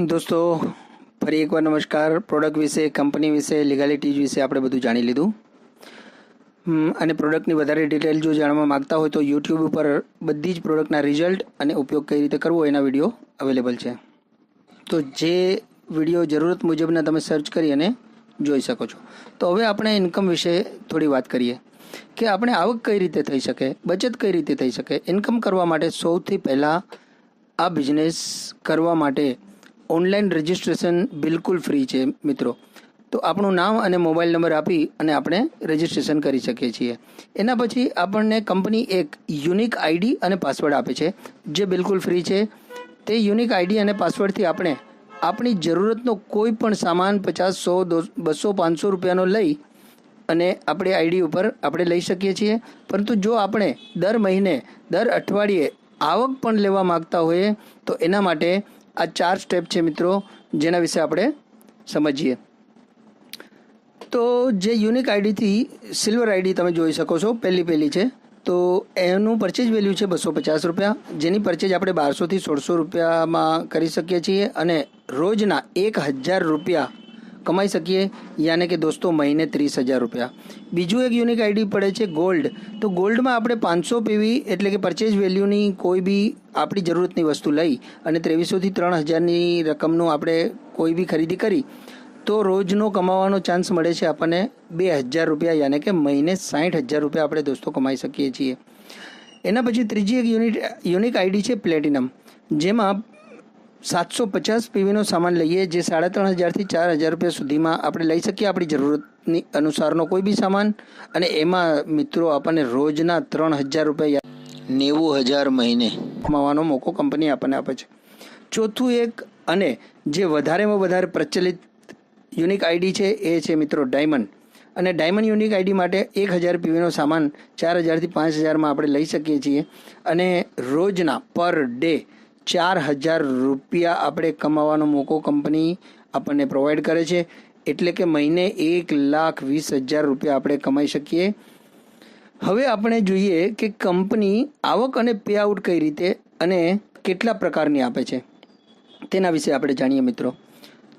દોસ્તો ફરી એકવાર નમસ્કાર. પ્રોડક્ટ વિશે, કંપની વિશે, લીગાલિટીઝ વિશે આપણે બધું જાણી લીધું. અને પ્રોડક્ટની વધારે ડિટેલ જો જાણવા માગતા હોય તો યુટ્યુબ ઉપર બધી જ પ્રોડક્ટના રિઝલ્ટ અને ઉપયોગ કઈ રીતે કરવો એના વિડીયો અવેલેબલ છે. તો જે વિડીયો જરૂરત મુજબના તમે સર્ચ કરી અને જોઈ શકો છો. તો હવે આપણે ઇન્કમ વિશે થોડી વાત કરીએ કે આપણે આવક કઈ રીતે થઈ શકે, બચત કઈ રીતે થઈ શકે. ઇન્કમ કરવા માટે સૌથી પહેલાં આ બિઝનેસ કરવા માટે ઓનલાઈન રજિસ્ટ્રેશન બિલકુલ ફ્રી છે મિત્રો. તો આપણું નામ અને મોબાઈલ નંબર આપી અને આપણે રજિસ્ટ્રેશન કરી શકીએ છીએ. એના પછી આપણને કંપની એક યુનિક આઈડી અને પાસવર્ડ આપે છે જે બિલકુલ ફ્રી છે. તે યુનિક આઈડી અને પાસવર્ડથી આપણે આપણી જરૂરતનો કોઈ પણ સામાન 50, 100, 200, 500 રૂપિયાનો લઈ અને આપણી આઈડી ઉપર આપણે લઈ શકીએ છીએ. પરંતુ જો આપણે દર મહિને, દર અઠવાડિયે આવક પણ લેવા માગતા હોઈએ તો એના માટે આ 4 સ્ટેપ છે મિત્રો, જેના વિશે આપણે સમજીએ. તો જે યુનિક આઈડીથી સિલ્વર આઈડી તમે જોઈ શકો છો, પહેલી છે. તો એનું પરચેજ વેલ્યુ છે 250 રૂપિયા, જેની પરચેજ આપણે 1200 થી 1600 રૂપિયામાં કરી શકીએ છીએ અને રોજના 1000 રૂપિયા કમાઈ શકીએ, યાને કે દોસ્તો મહિને 30,000 રૂપિયા. બીજું એક યુનિક આઈડી પડે છે ગોલ્ડ. તો ગોલ્ડમાં આપણે 500 પીવી એટલે કે પરચેજ વેલ્યુની કોઈ બી આપણી જરૂરતની વસ્તુ લઈ અને 2300 થી 3000ની રકમનું આપણે કોઈ બી ખરીદી કરી તો રોજનો કમાવાનો ચાન્સ મળે છે આપણને 2000 રૂપિયા, યાને કે મહિને 60,000 રૂપિયા આપણે દોસ્તો કમાઈ શકીએ છીએ. એના પછી ત્રીજી એક યુનિક આઈડી છે પ્લેટિનમ, જેમાં 750 પીવીનો સામાન લઈએ જે 3500 થી 4000 રૂપિયા સુધીમાં આપણે લઈ શકીએ આપણી જરૂરતની અનુસારનો કોઈ બી સામાન. અને એમાં મિત્રો આપણને રોજના 3000 રૂપિયા 90,000 મહિને કમાવાનો મોકો કંપની આપણને આપે છે. ચોથું એક અને જે વધારેમાં વધારે પ્રચલિત યુનિક આઈડી છે એ છે મિત્રો ડાયમંડ. અને ડાયમંડ યુનિક આઈડી માટે 1000 પીવીનો સામાન 4000 થી 5000માં આપણે લઈ શકીએ છીએ અને રોજના પર ડે 4000 રૂપિયા આપણે કમાવાનો મોકો કંપની આપણને પ્રોવાઈડ કરે છે. એટલે કે મહિને 1,20,000 રૂપિયા આપણે કમાઈ શકીએ. હવે આપણે જોઈએ કે કંપની આવક અને પે આઉટ કઈ રીતે અને કેટલા પ્રકારની આપે છે તેના વિશે આપણે જાણીએ મિત્રો.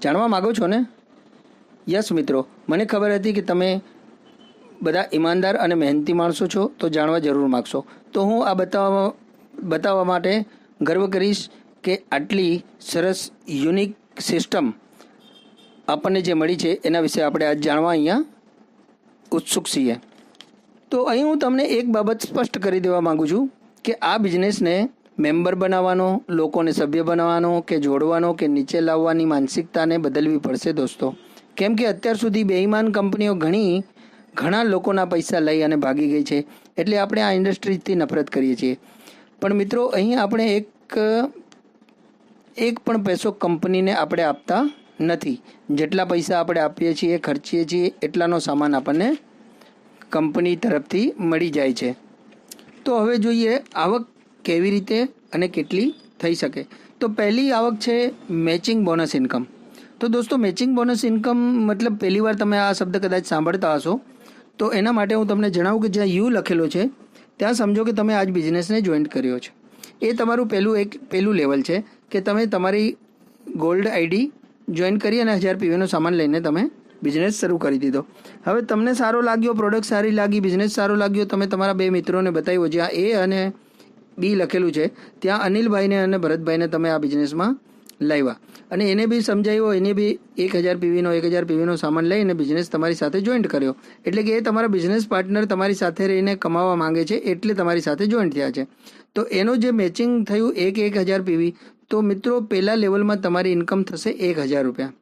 જાણવા માગો છો ને? યસ મિત્રો, મને ખબર હતી કે તમે બધા ઈમાનદાર અને મહેનતી માણસો છો તો જાણવા જરૂર માગશો. તો હું આ બતાવવા માટે ગર્વ કરીશ કે આટલી સરસ યુનિક સિસ્ટમ આપણને જે મળી છે એના વિશે આપણે આજ જાણવા અહીંયા ઉત્સુક છીએ. તો અહીં હું તમને એક બાબત સ્પષ્ટ કરી દેવા માગું છું કે આ બિઝનેસને મેમ્બર બનાવવાનો, લોકોને સભ્ય બનાવવાનો કે જોડવાનો કે નીચે લાવવાની માનસિકતાને બદલવી પડશે દોસ્તો. કેમ કે અત્યાર સુધી બેઈમાન કંપનીઓ ઘણા લોકોના પૈસા લઈ અને ભાગી ગઈ છે, એટલે આપણે આ ઇન્ડસ્ટ્રીથી નફરત કરીએ છીએ. પણ મિત્રો અહીં આપણે એક પણ પૈસો કંપનીને આપણે આપતા નથી. જેટલા પૈસા આપણે આપીએ છીએ, ખર્ચીએ છીએ, એટલાનો સામાન આપણને કંપની તરફથી મળી જાય છે. તો હવે જોઈએ આવક કેવી રીતે અને કેટલી થઈ શકે. તો પહેલી આવક છે મેચિંગ બોનસ ઇન્કમ. તો દોસ્તો મેચિંગ બોનસ ઇન્કમ મતલબ પહેલી વાર તમે આ શબ્દ કદાચ સાંભળતા હશો. તો એના માટે હું તમને જણાવું કે જ્યાં યુ લખેલો છે ત્યાં સમજો કે તમે આજ બિઝનેસને જોઈન્ટ કર્યો છે. એ તમારું પહેલું લેવલ છે કે તમે તમારી ગોલ્ડ આઈડી જોઈન કરી અને 1000 પીવીનો સામાન લઈને તમે બિઝનેસ શરૂ કરી દીધો. હવે તમને સારો લાગ્યો, પ્રોડક્ટ સારી લાગી, બિઝનેસ સારો લાગ્યો, તમે તમારા 2 મિત્રોને બતાવ્યો જ્યાં એ અને બી લખેલું છે ત્યાં અનિલભાઈને અને ભરતભાઈને તમે આ બિઝનેસમાં લાવ્યા અને એને બી સમજાવ્યો, એને બી 1000 પીવીનો સામાન લઈને બિઝનેસ તમારી સાથે જોઈન્ટ કર્યો. એટલે કે એ તમારા બિઝનેસ પાર્ટનર તમારી સાથે રહીને કમાવા માંગે છે એટલે તમારી સાથે જોઈન્ટ થયા છે. તો એનું જે મેચિંગ થયું 1000 પીવી, તો મિત્રો પહેલા લેવલમાં તમારી ઇન્કમ થશે 1000 રૂપિયા.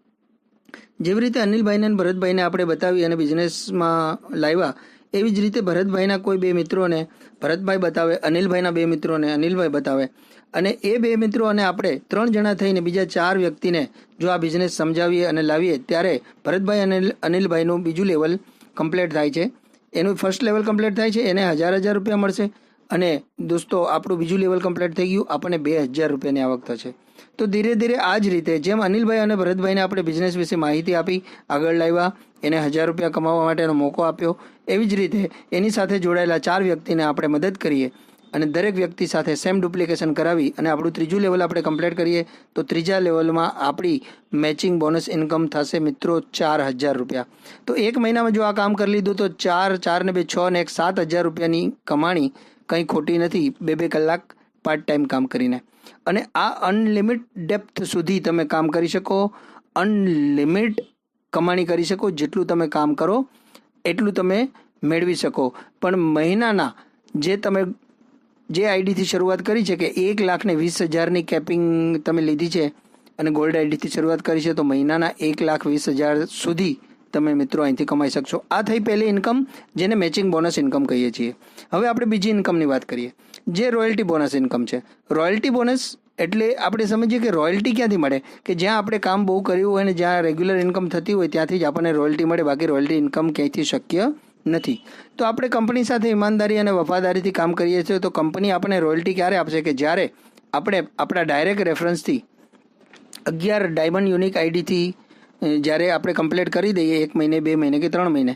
જેવી રીતે અનિલભાઈને અને ભરતભાઈને આપણે બતાવી અને બિઝનેસમાં લાવ્યા, એવી જ રીતે ભરતભાઈના કોઈ 2 મિત્રોને ભરતભાઈ બતાવે, અનિલભાઈના 2 મિત્રોને અનિલભાઈ બતાવે અને એ 2 મિત્રો અને આપણે 3 જણા થઈને બીજા 4 વ્યક્તિને જો આ બિઝનેસ સમજાવીએ અને લાવીએ ત્યારે ભરતભાઈ અને અનિલભાઈનું બીજું લેવલ કમ્પ્લીટ થાય છે. એનું ફર્સ્ટ લેવલ કમ્પ્લીટ થાય છે, એને 1000 રૂપિયા મળશે અને દોસ્તો આપણું બીજું લેવલ કમ્પ્લીટ થઈ ગયું, આપણને 2000 રૂપિયાની આવક થશે. તો ધીરે ધીરે આ જ રીતે જેમ અનિલભાઈ અને ભરતભાઈને આપણે બિઝનેસ વિશે માહિતી આપી, આગળ લાવ્યા, એને 1000 રૂપિયા કમાવા માટેનો મોકો આપ્યો, એવી જ રીતે એની સાથે જોડાયેલા 4 વ્યક્તિને આપણે મદદ કરીએ અને દરેક વ્યક્તિ સાથે સેમ ડુપ્લિકેશન કરાવી અને આપણું ત્રીજું લેવલ આપણે કમ્પ્લીટ કરીએ તો ત્રીજા લેવલમાં આપણી મેચિંગ બોનસ ઇન્કમ થશે મિત્રો 4,000 રૂપિયા. તો એક મહિનામાં જો આ કામ કરી લીધું તો 4 ને 2 6 ને 1 7,000 રૂપિયાની કમાણી કંઈ ખોટી નથી 2 કલાક પાર્ટ ટાઈમ કામ કરીને. અને આ અનલિમિટ ડેપ્થ સુધી તમે કામ કરી શકો, અનલિમિટ કમાણી કરી શકો. જેટલું તમે કામ કરો એટલું તમે મેળવી શકો. પણ મહિનાના જે આઈડીથી શરૂઆત કરી છે કે 1,20,000ની કેપિંગ તમે લીધી છે અને ગોલ્ડ આઈડીથી શરૂઆત કરી છે તો મહિનાના 1,20,000 સુધી તમે મિત્રો અહીંથી કમાઈ શકશો. આ થઈ પહેલી ઇન્કમ, જેને મેચિંગ બોનસ ઇન્કમ કહીએ છીએ. હવે આપણે બીજી ઇન્કમની વાત કરીએ, જે રોયલ્ટી બોનસ ઇન્કમ છે. રોયલ્ટી બોનસ એટલે આપણે સમજીએ કે રોયલ્ટી ક્યાંથી મળે, કે જ્યાં આપણે કામ બહુ કર્યું હોય અને જ્યાં રેગ્યુલર ઇન્કમ થતી હોય ત્યાંથી જ આપણને રોયલ્ટી મળે, બાકી રોયલ્ટી ઇન્કમ ક્યાંયથી શક્ય નથી. તો આપણે કંપની સાથે ઈમાનદારી અને વફાદારીથી કામ કરીએ છીએ તો કંપની આપણને રોયલ્ટી ક્યારે આપશે, કે જ્યારે આપણે આપણા ડાયરેક્ટ રેફરન્સથી 11 ડાયમંડ યુનિક આઈડીથી જ્યારે આપણે કમ્પ્લીટ કરી દઈએ 1 મહિને 2 મહિને કે 3 મહિને,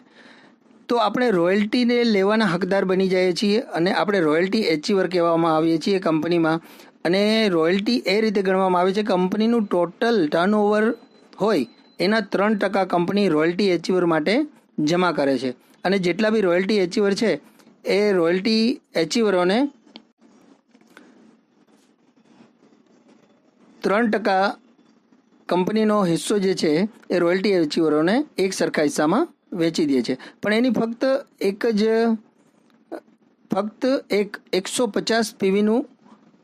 તો આપણે રોયલ્ટીને લેવાના હકદાર બની જઈએ છીએ અને આપણે રોયલ્ટી એચીવર કહેવામાં આવીએ છીએ કંપનીમાં. અને રોયલ્ટી એ રીતે ગણવામાં આવે છે કે કંપનીનું ટોટલ ટર્નઓવર હોય એના 3% કંપની રોયલ્ટી એચીવર માટે જમા કરે છે. અને જેટલા બી રોયલ્ટી એચીવર છે એ રોયલ્ટી એચીવરોને 3% કંપનીનો હિસ્સો જે છે એ રોયલ્ટી એચીવરોને એક સરખા હિસ્સામાં વેચી દે છે. પણ એની ફક્ત 150 પીવીનું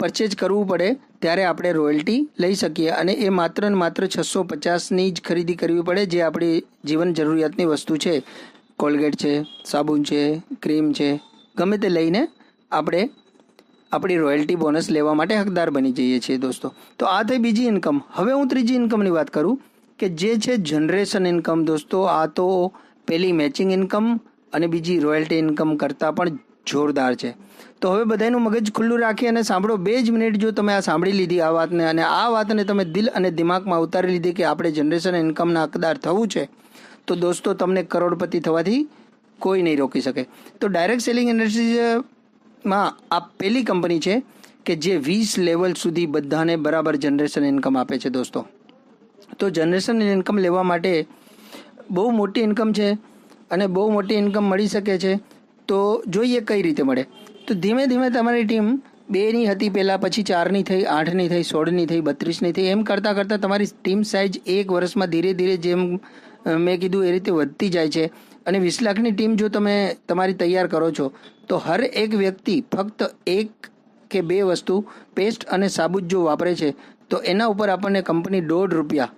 પરચેજ કરવું પડે ત્યારે આપણે રોયલ્ટી લઈ શકીએ. અને એ માત્ર ને માત્ર 650ની જ ખરીદી કરવી પડે, જે આપણી જીવન જરૂરિયાતની વસ્તુ છે. કોલગેટ છે, સાબુન છે, ક્રીમ છે, ગમે તે લઈને આપણે આપણી રોયલ્ટી બોનસ લેવા માટે હકદાર બની જઈએ છીએ દોસ્તો. તો આ થઈ બીજી ઇન્કમ. હવે હું ત્રીજી ઇન્કમની વાત કરું કે જે છે જનરેશન ઇન્કમ. દોસ્તો આ તો પહેલી મેચિંગ ઇન્કમ અને બીજી રોયલ્ટી ઇન્કમ કરતાં પણ જોરદાર છે. તો હવે બધાનું મગજ ખુલ્લું રાખી અને સાંભળો. 2 જ મિનિટ જો તમે આ સાંભળી લીધી આ વાતને અને આ વાતને તમે દિલ અને દિમાગમાં ઉતારી લીધી કે આપણે જનરેશન ઇન્કમના હકદાર થવું છે, તો દોસ્તો તમને કરોડપતિ થવાથી કોઈ નહીં રોકી શકે. તો ડાયરેક્ટ સેલિંગ ઇન્ડસ્ટ્રીઝમાં આ પહેલી કંપની છે કે જે 20 લેવલ સુધી બધાને બરાબર જનરેશન ઇન્કમ આપે છે દોસ્તો. તો જનરેશન ઇન્કમ લેવા માટે બહુ મોટી ઇન્કમ છે અને બહુ મોટી ઇન્કમ મળી શકે છે. તો જોઈએ કઈ રીતે મળે. તો ધીમે ધીમે તમારી ટીમ 2ની હતી પહેલાં, પછી 4ની થઈ, 8ની થઈ, 16ની થઈ, 32ની થઈ. એમ કરતાં કરતાં તમારી ટીમ સાઇઝ 1 વર્ષમાં ધીરે ધીરે જેમ મેં કીધું એ રીતે વધતી જાય છે. અને 20 લાખની ટીમ જો તમે તમારી તૈયાર કરો છો તો હર એક વ્યક્તિ ફક્ત 1 કે 2 વસ્તુ પેસ્ટ અને સાબુ જો વાપરે છે તો એના ઉપર આપણને કંપની ₹1.5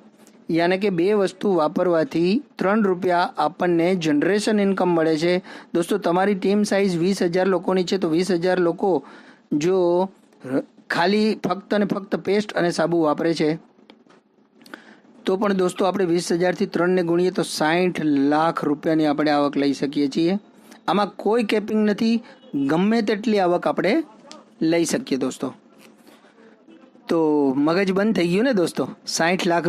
યાને કે 2 વસ્તુ વાપરવાથી ₹3 આપણને જનરેશન ઇન્કમ મળે છે. દોસ્તો તમારી ટીમ સાઇઝ 20,000 લોકોની છે તો 20,000 લોકો જો ખાલી ફક્ત અને ફક્ત પેસ્ટ અને સાબુ વાપરે છે તો પણ દોસ્તો આપણે 20,000થી 3ને ગુણીએ તો ₹60 લાખ આપણે આવક લઈ શકીએ છીએ. આમાં કોઈ કેપિંગ નથી, ગમે તેટલી આવક આપણે લઈ શકીએ દોસ્તો. તો મગજ બંધ થઈ ગયું ને દોસ્તો. ₹60 લાખ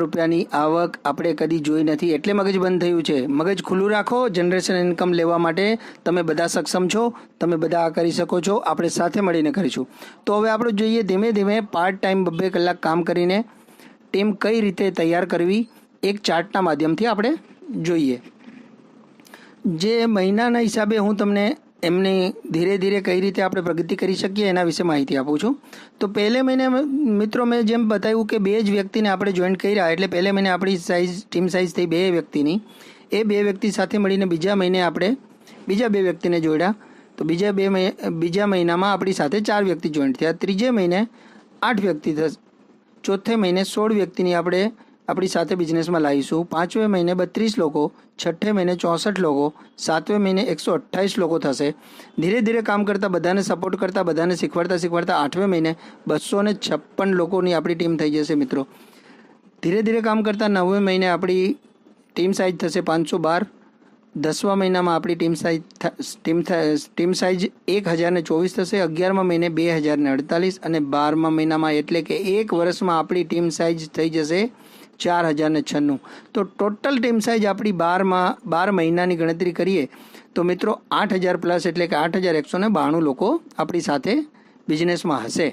આવક આપણે કદી જોઈ નથી એટલે મગજ બંધ થયું છે. મગજ ખુલ્લું રાખો. જનરેશન ઇન્કમ લેવા માટે તમે બધા સક્ષમ છો, તમે બધા આ કરી શકો છો. આપણે સાથે મળીને કરીશું. તો હવે આપણે જોઈએ ધીમે ધીમે પાર્ટ ટાઈમ 2 કલાક કામ કરીને ટીમ કઈ રીતે તૈયાર કરવી એક ચાર્ટના માધ્યમથી આપણે જોઈએ. જે મહિનાના હિસાબે હું તમને એમની ધીરે ધીરે કઈ રીતે આપણે પ્રગતિ કરી શકીએ એના વિશે માહિતી આપું છું. તો પહેલે મહિને મિત્રો મેં જેમ બતાવ્યું કે 2 જ વ્યક્તિને આપણે જોઈન્ટ કર્યા એટલે પહેલે મહિને આપણી ટીમ સાઇઝ થઈ 2 વ્યક્તિની. એ 2 વ્યક્તિ સાથે મળીને બીજા મહિને આપણે બીજા 2 વ્યક્તિને જોડ્યા તો બીજા મહિનામાં આપણી સાથે 4 વ્યક્તિ જોઈન્ટ થયા. ત્રીજે મહિને 8 વ્યક્તિ થશે. ચોથે મહિને 16 વ્યક્તિની આપણે આપણી સાથે બિઝનેસમાં લાવીશું. 5મે મહિને 32 લોકો, 6ઠે મહિને 64 લોકો, 7મે મહિને 128 લોકો થશે. ધીરે ધીરે કામ કરતાં, બધાને સપોર્ટ કરતાં, બધાને શીખવાડતા 8મે મહિને 256 લોકોની આપણી ટીમ થઈ જશે મિત્રો. ધીરે ધીરે કામ કરતાં 9મે મહિને આપણી ટીમ સાઇઝ થશે 512. 10મા મહિનામાં આપણી ટીમ સાઇઝ 1024 થશે. 11મા મહિને 2048 અને 12મા મહિનામાં એટલે કે 1 વર્ષમાં આપણી ટીમ સાઇઝ થઈ જશે 4096. તો ટોટલ ટીમ સાઇઝ આપણી 12 મહિનાની ગણતરી કરીએ તો મિત્રો 8,000 પ્લસ એટલે કે 8,192 લોકો આપણી સાથે બિઝનેસમાં હશે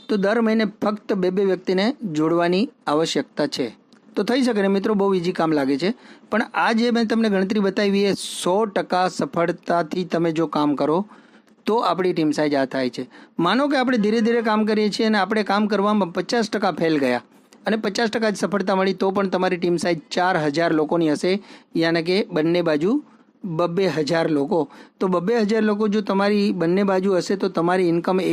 તો દર મહિને ફક્ત 2 વ્યક્તિને જોડવાની આવશ્યકતા છે. તો થઈ શકે ને મિત્રો, બહુ ઇઝી કામ લાગે છે. પણ આ જે મેં તમને ગણતરી બતાવી એ 100% સફળતાથી તમે જો કામ કરો તો આપણી ટીમ સાઇઝ આ થાય છે. માનો કે આપણે ધીરે ધીરે કામ કરીએ છીએ અને આપણે કામ કરવામાં 50% ફેલ ગયા અને 50% જ સફળતા મળી તો પણ તમારી ટીમ સાઇઝ 4000 લોકોની હશે, યાને કે બંને બાજુ 2,000 લોકો. તો 2,000 લોકો જો તમારી બંને બાજુ હશે તો તમારી ઇન્કમ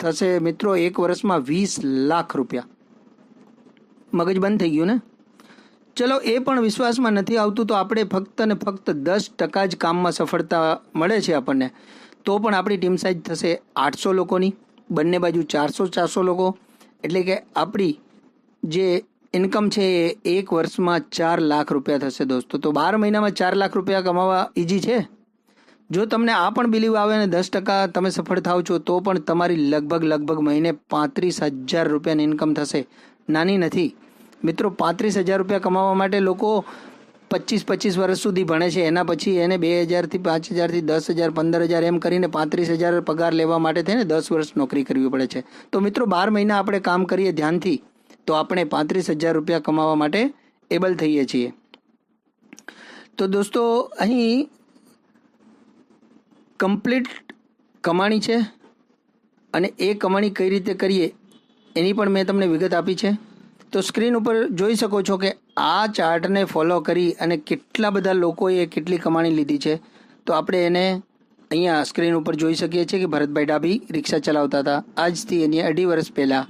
થશે મિત્રો 1 વર્ષમાં 20 લાખ રૂપિયા. મગજ બંધ થઈ ગયું ને? ચલો એ પણ વિશ્વાસમાં નથી આવતું તો આપણે ફક્ત ને ફક્ત 10% જ કામમાં સફળતા મળે છે આપણને, તો પણ આપણી ટીમ સાઇઝ થશે 800 લોકોની, બંને બાજુ 400 લોકો. એટલે કે આપણી જે ઇન્કમ છે એ 1 વર્ષમાં 4 લાખ રૂપિયા થશે દોસ્તો. તો 12 મહિનામાં 4 લાખ રૂપિયા કમાવા ઇઝી છે. જો તમને આ પણ બિલીવ આવે અને 10% તમે સફળ થાવ છો તો પણ તમારી લગભગ મહિને 35,000 રૂપિયાની ઇન્કમ થશે. નાની નથી મિત્રો. 35,000 રૂપિયા કમાવા માટે લોકો 25 વર્ષ સુધી ભણે છે, એના પછી એને 2,000 થી 5,000 થી 10,000 15,000 એમ કરીને 35,000 પગાર લેવા માટે થઈને 10 વર્ષ નોકરી કરવી પડે છે. તો મિત્રો 12 મહિના આપણે કામ કરીએ ધ્યાનથી તો આપણે 35,000 રૂપિયા કમાવા માટે એબલ થઈએ છીએ. તો દોસ્તો અહીં કમ્પ્લીટ કમાણી છે અને એ કમાણી કઈ રીતે કરીએ એની પણ મેં તમને વિગત આપી છે. તો સ્ક્રીન ઉપર જોઈ શકો છો કે આ ચાર્ટને ફોલો કરી અને કેટલા બધા લોકોએ કેટલી કમાણી લીધી છે. તો આપણે એને અહીંયા સ્ક્રીન ઉપર જોઈ શકીએ છીએ કે ભરતભાઈ ડાભી રિક્ષા ચલાવતા હતા. આજથી એની 2.5 વર્ષ પહેલાં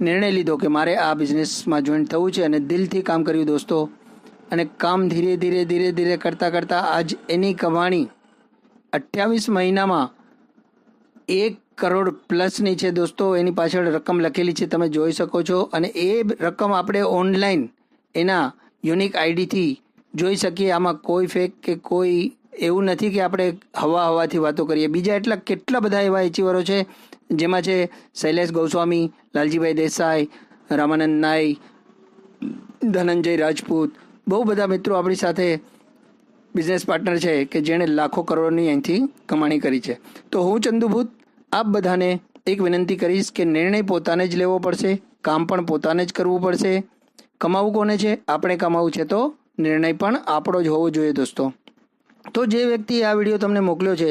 નિર્ણય લીધો કે મારે આ બિઝનેસમાં જોઈન્ટ થવું છે અને દિલથી કામ કર્યું દોસ્તો. અને કામ ધીરે ધીરે કરતાં આજ એની કમાણી 28 મહિનામાં 1 કરોડ પ્લસની છે દોસ્તો. એની પાછળ રકમ લખેલી છે, તમે જોઈ શકો છો. અને એ રકમ આપણે ઓનલાઈન એના યુનિક આઈડીથી જોઈ શકીએ. આમાં કોઈ ફેક કે કોઈ એવું નથી કે આપણે હવાથી વાતો કરીએ. બીજા એટલા કેટલા બધા એવા એચીવરો છે જેમાં છે શૈલેષ ગોસ્વામી, લાલજીભાઈ દેસાઈ, રામાનંદ નાઈ, ધનંજય રાજપૂત. બહુ બધા મિત્રો આપણી સાથે બિઝનેસ પાર્ટનર છે કે જેણે લાખો કરોડોની અહીંથી કમાણી કરી છે. તો હું ચંદુભૂત આપ બધાને એક વિનંતી કરીશ કે નિર્ણય પોતાને જ લેવો પડશે, કામ પણ પોતાને જ કરવું પડશે. કમાવું કોને છે? આપણે કમાવું છે તો નિર્ણય પણ આપણો જ હોવો જોઈએ દોસ્તો. તો જે વ્યક્તિએ આ વિડીયો તમને મોકલ્યો છે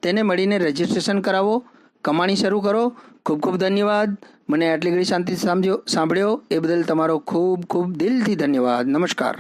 તેને મળીને રજિસ્ટ્રેશન કરાવો, કમાણી શરૂ કરો. ખૂબ ખૂબ ધન્યવાદ. મને આટલી ઘડી શાંતિથી સાંભળ્યો એ બદલ તમારો ખૂબ દિલથી ધન્યવાદ. નમસ્કાર.